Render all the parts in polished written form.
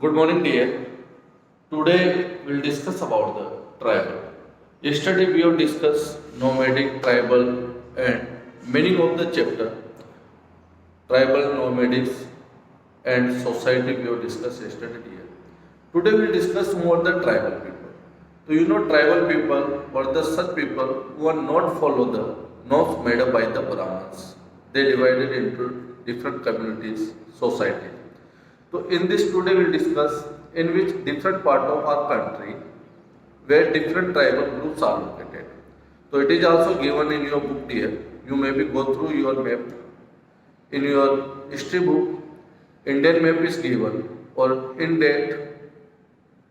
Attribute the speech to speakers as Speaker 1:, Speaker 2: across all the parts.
Speaker 1: Good morning, dear. Today we'll discuss about the tribal. Yesterday we have discussed nomadic, tribal, and meaning of the chapter. Tribal, nomadics, and society we have discussed yesterday, dear. Today we'll discuss more the tribal people. So you know, tribal people were the such people who are not follow the norms made up by the Brahmins. They divided into different communities, societies. So in this today we'll discuss in which different part of our country where different tribal groups are located. So it is also given in your book here. You maybe go through your map. In your history book, Indian map is given or in date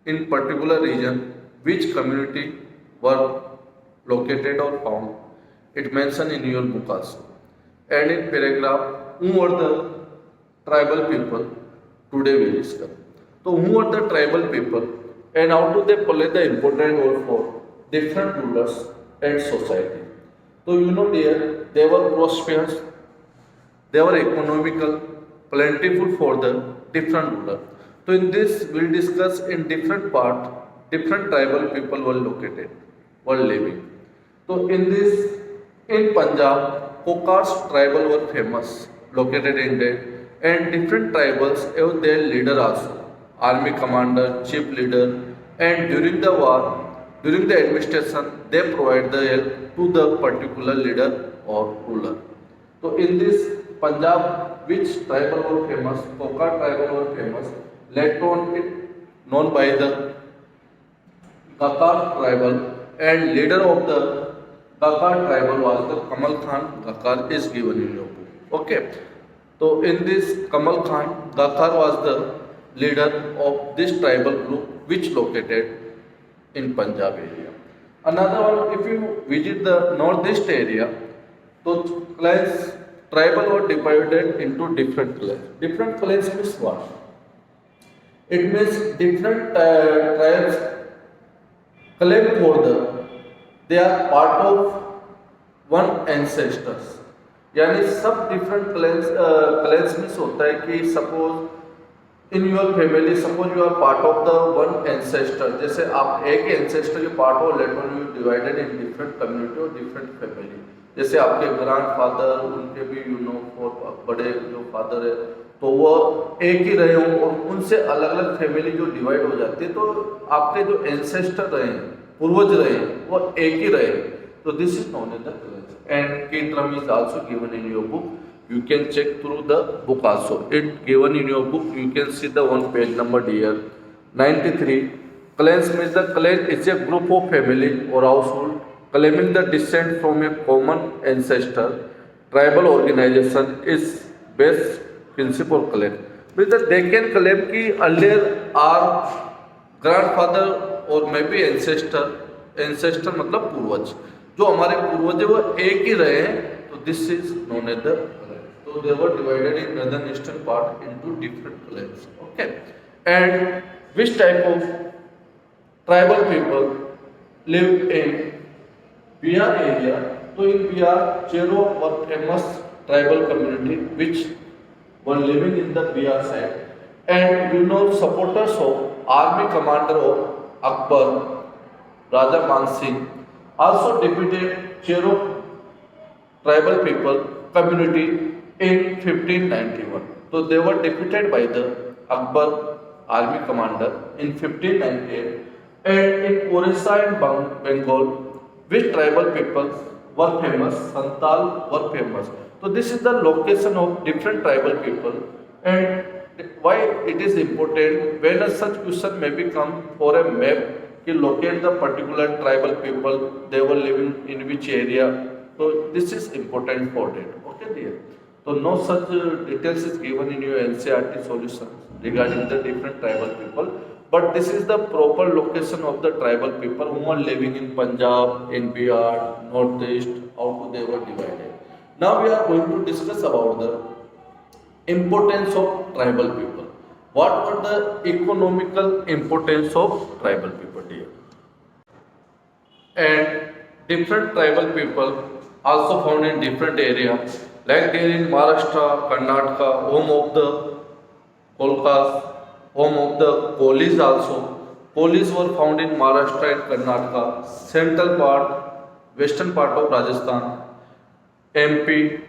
Speaker 1: in particular region which community were located or found. It mentioned in your book also. And in paragraph, who are the tribal people today we discuss. So who are the tribal people and how do they play the important role for different rulers and society. So you know they were prosperous, they were economical, plentiful for the different ruler. So in this we'll discuss in different part, different tribal people were located, were living. So in this, in Punjab, Kokars tribal were famous, located in there, and different tribals have their leader also, army commander, chief leader, and during the war, during the administration, they provide the help to the particular leader or ruler. So in this Punjab, which tribal were famous, Kokar tribal were famous, later on it known by the Gakar tribal and leader of the Gakar tribal was the Kamal Khan. Gakar is given in your book. Okay. So in this Kamal Khan, Gakar was the leader of this tribal group which located in Punjab area. Another one, if you visit the northeast area, so clans tribal were divided into different clans. Different clans means what? It means different tribes claim for they are part of one ancestors. यानी सब different clans में होता है कि suppose in your family suppose you are part of the one ancestor, जैसे आप एक ancestor के पार्ट हो, later you divided in different community और डिफरेंट फैमिली. जैसे आपके ग्रैंड फादर, उनके भी यू नो फोर बड़े जो फादर है तो वो एक ही रहे हों और उनसे अलग अलग फैमिली जो डिवाइड हो जाती है, तो आपके जो एंसेस्टर रहे हैं, पूर्वज रहे हैं, वो एक ही रहे. तो this is known as the clans and key term is also given in your book. You can check through the book also. It given in your book. You can see the one page number here. 93. Clans means the clan is a group of family or household claiming the descent from a common ancestor. Tribal organization is base principle clan. Means that they can claim कि earlier our grandfather और may be ancestor मतलब पूर्वज, जो हमारे पूर्वज है वो एक ही रहे हैं. तो this is known as the clan. तो they were divided in northern eastern part into different clans. Okay. And which type of tribal people live in Bihar area. तो in Bihar Chero were famous tribal community which were living in the Bihar side. And you know supporters of army commander of Akbar, Raja Man Singh also defeated Chero tribal people community in 1591. So they were defeated by the Akbar army commander in 1598. And in Orissa and Bengal, which tribal people were famous? Santal were famous. So this is the location of different tribal people. And why it is important when a such question may become for a map to locate the particular tribal people, they were living in which area. So this is important for that. Okay dear. So no such details is given in your NCERT solutions regarding the different tribal people, but this is the proper location of the tribal people who are living in Punjab, in Bihar, Northeast, how they were divided. Now we are going to discuss about the importance of tribal people. What are the economical importance of tribal people here? And different tribal people also found in different areas, like there in Maharashtra, Karnataka, home of the Kolkas, home of the Kolis also. Kolis were found in Maharashtra and Karnataka, central part, western part of Rajasthan, MP.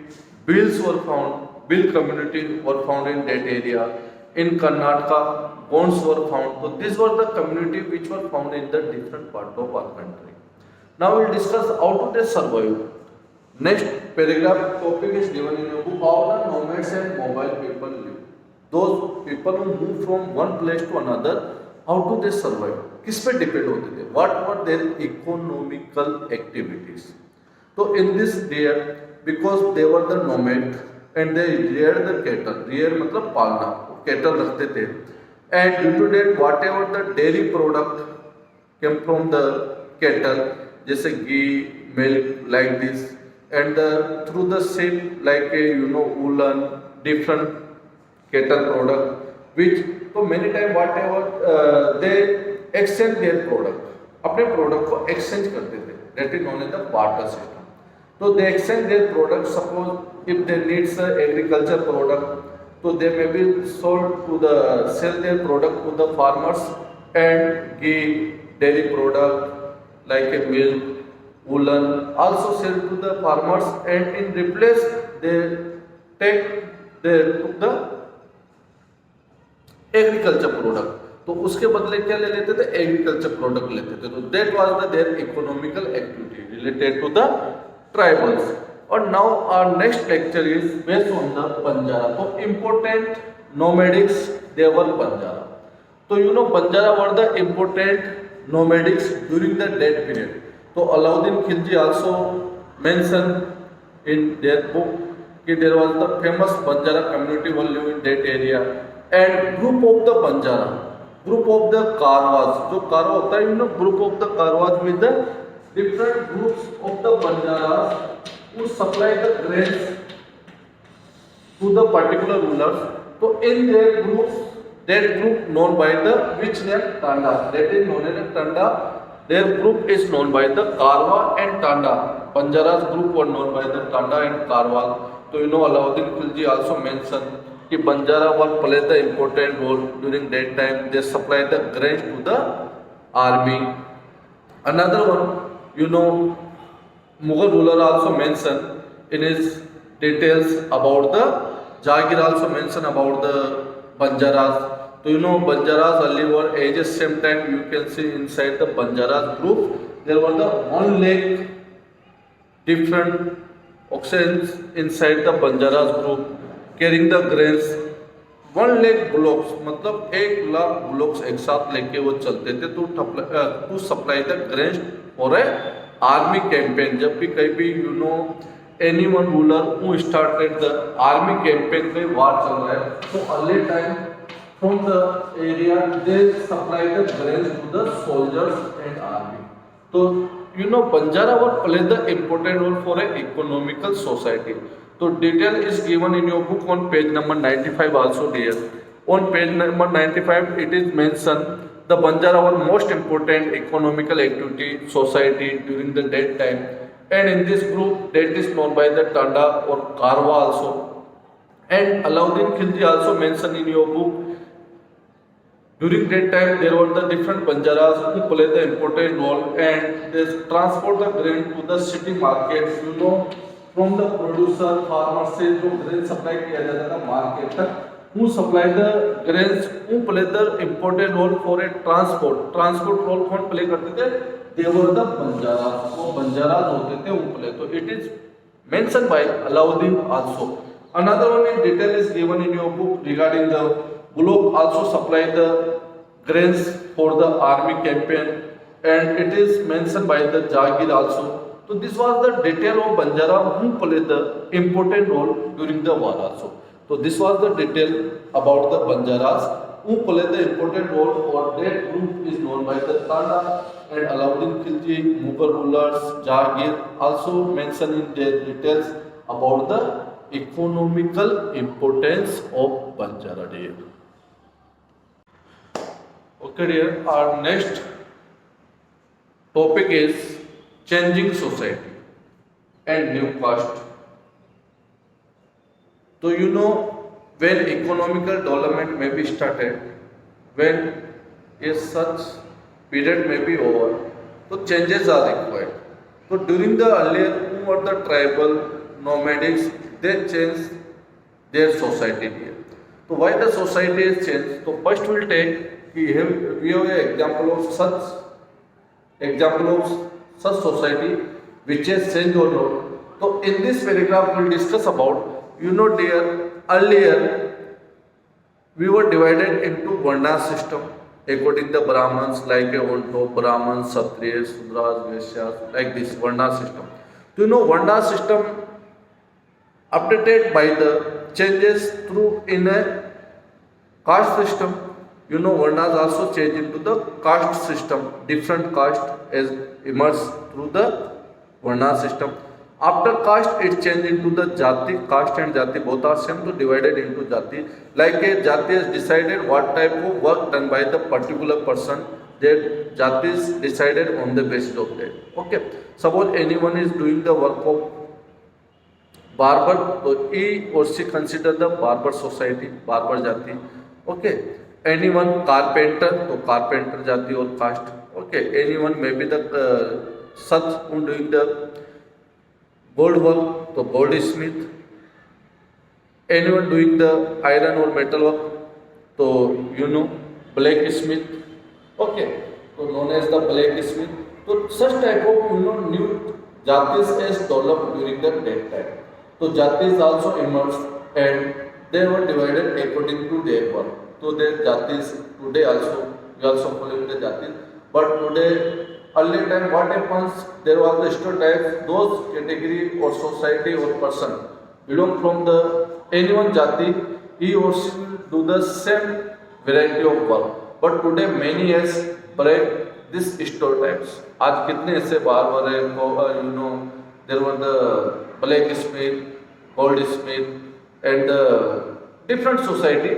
Speaker 1: Bills were found, Bill community were found in that area. In Karnataka, bonds were found. So these were the community which were found in the different part of our country. Now we'll discuss how to they survive. Next paragraph topic is given in your book, how the nomads and mobile people live. Those people who move from one place to another, how do they survive? किस पे depend होते थे? What were their economical activities? So in this there, because they were the nomad and they reared the cattle. Rear मतलब पालना, cattle रखते थे. And due to that, whatever the dairy product came from the cattle, जैसे ghee, milk, like this, and through the sheep, like a woolen, different cattle product, which so many times whatever they exchange their product, अपने product को exchange करते थे. That is known as the barter system. So they exchange their product. Suppose if they need agriculture product, so they may be sold to the sell their product to the farmers and give dairy product like a milk, woolen also sell to the farmers, and in replace they took the agriculture product. तो उसके बदले क्या ले लेते थे? Agriculture product लेते थे. तो that was the their economical activity related to the tribals. और now our next lecture is based on the Banjara. तो important nomadics they were Banjara. तो Banjara were the important nomadics during the date period. तो Alauddin Khilji also mention in their book कि there was the famous Banjara community were live in that area. And group of the Banjara, group of the caravans, जो कारवा होता है group of the caravans with the different groups of the Banjaras who supply the grains to the particular rulers. So in their groups, that group known by the which name? Tanda. That is known as Tanda. Their group is known by the Karwa and Tanda. Banjara's group were known by the Tanda and Karwa. So Alauddin Khilji also mentioned कि Banjara were play the important role during that time. They supply the grains to the army. Another one, Mughal ruler also mentioned in his details about the Jagir also mentioned about the Banjaras. So Banjaras early were ages same time you can see inside the Banjaras group there were the one lakh different oxen inside the Banjaras group carrying the grains. 1 lakh bullocks मतलब 1 lakh bullocks एक साथ लेके वो चलते थे to supply the grains for a army campaign. जब भी कहीं भी any one ruler who started the army campaign में वार चल रहा है, तो early time from the area they supply the grains to the soldiers and army. तो Banjara were play the important role for a economical society. तो detail is given in your book on page number 95 also dear. On page number 95 it is mentioned the Banjara were most important economical activity society during the that time, and in this group that is known by the Tanda or Karwa also. And Alauddin Khilji also mentioned in your book during that time there were the different Banjaras who play the important role and they transport the grain to the city markets. From the producer farmer से जो grain supply किया जाता था market तक, who supply the grains, who play the important role for a transport role कौन play करते थे? They were the Banjaras. वो Banjaras होते थे वो play. तो it is mentioned by Alauddin also. Another one in detail is given in your book regarding the Bullock also supply the grains for the army campaign, and it is mentioned by the Jagir also. So this was the detail of Banjara who played the important role during the war also. So this was the detail about the Banjaras who played the important role, or that group is known by the Tanda and Alauddin Khilji, Mughal rulers, Jagir also mentioned in their details about the economical importance of Banjara dear. Okay dear, our next topic is changing society and new caste. So when economical development may be started, when a such period may be over, so changes are required. So during the earlier, who were the tribal nomadics, they changed their society here. So why the society has changed? So first we'll take we have an example of such society which has changed or not. So in this paragraph we'll discuss about, dear, earlier we were divided into Varna system according to the Brahmins, like a Onto, Brahmins, Kshatriyas, Sudras, Vaishyas, like this Varna system. Do you know Varna system updated by the changes through in a caste system? Varnas also change into the caste system. Different caste has emerged through the Varna system. After caste, it changed into the Jati. Caste and Jati both are same, to divided into Jati. Like a Jati has decided what type of work done by the particular person. That Jati is decided on the basis of that. Okay. Suppose anyone is doing the work of barber, so he or she consider the barber society, barber Jati. Okay. Anyone carpenter, so carpenter Jati or caste. Okay. Anyone maybe the such who doing the gold work, so goldsmith. Anyone doing the iron or metal work, so blacksmith. Okay, so known as the blacksmith. So such type of new jatis is developed during the that time. So jatis also emerged and they were divided according to their work. So their jatis today also we also following the jatis. But today, earlier time, what happens? There was the stereotypes. Those category or society or person belong from the anyone jati, he or she will do the same variety of work. But today many has break these stereotypes. आज कितने ऐसे barber है, there were the blacksmith, goldsmith, and the different society,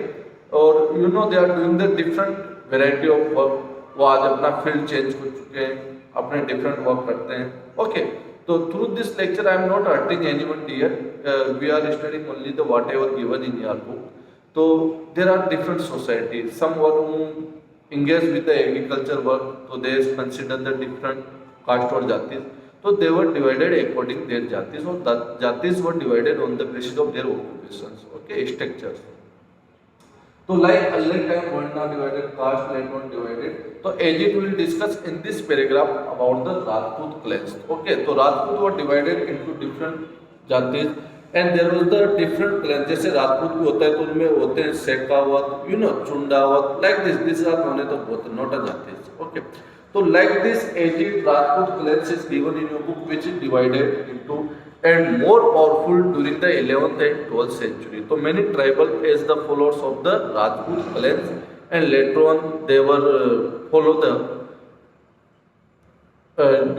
Speaker 1: or they are doing the different variety of work. वो आज अपना field change कर चुके हैं, अपने डिफरेंट वर्क करते हैं. ओके, तो through this lecture I am not hurting anyone dear, we are studying only the whatever given in your book. तो there are different society, some were who engage with the agriculture work, so they consider the different caste or jatis. So they were divided according their jatis, or that jatis were divided on the basis of their occupations. Okay, structures. So like earlier time Varna divided, caste later on divided. So as it will discuss in this paragraph about the Rajput clans. Okay, so Rajput were divided into different jatis and there was the different clans. जैसे राजपूत भी होता है तो उनमें होते हैं Shekhawat, Chundawat, like this. These are known as the both, not a jatis. Okay, so like this, aged Rajput clans is given in your book, which is divided into and more powerful during the 11th and 12th century. So many tribal as the followers of the Rajput clans, and later on they were follow the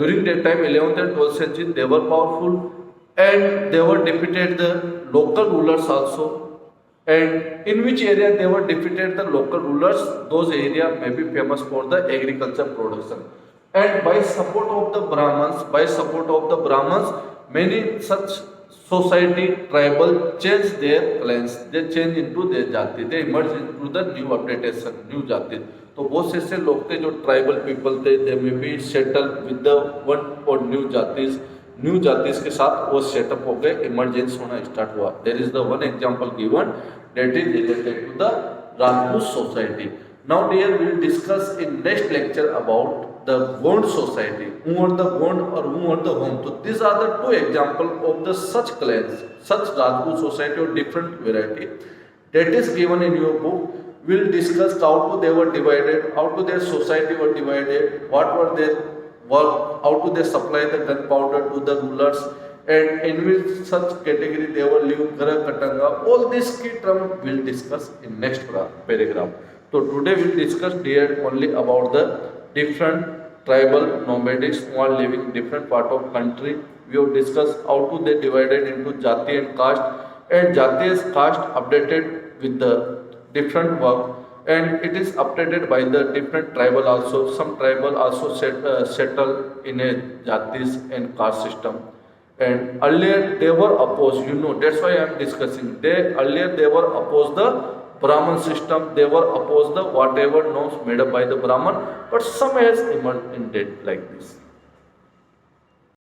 Speaker 1: during that time 11th and 12th century they were powerful and they were defeated the local rulers also. And in which area they were defeated the local rulers? Those area may be famous for the agriculture production. And by support of the Brahmins, many such society tribal change their clans. They change into their jati. They emerge into the new updatation, new jati. तो बहुत से ऐसे लोग थे जो tribal people थे, they may be settle with the one और new जातिस के साथ वो सेटअप हो गए, इमरजेंस होना स्टार्ट हुआ. There is the one example given that is related to the Rajput society. Now dear, we will discuss in next lecture about the Gond society. Who are the Gond or who are the Hom? So these are the two examples of the such clans, such Rajput society of different variety. That is given in your book. We will discuss how to they were divided, how to their society were divided, what were their work, how to they supply the gunpowder to the rulers, and in which such category they were live, Gara Katanga. All this key term will discuss in next paragraph. So today we will discuss here only about the different tribal nomadics who are living in different part of country. We have discussed how to they divided into jati and caste, and jati is caste updated with the different work, and it is updated by the different tribal also. Some tribal also settle in a jatis and caste system. And earlier they were opposed, that's why I am discussing. Earlier they were opposed the Brahman system, they were opposed the whatever norms made up by the Brahman, but some has emerged in that like this.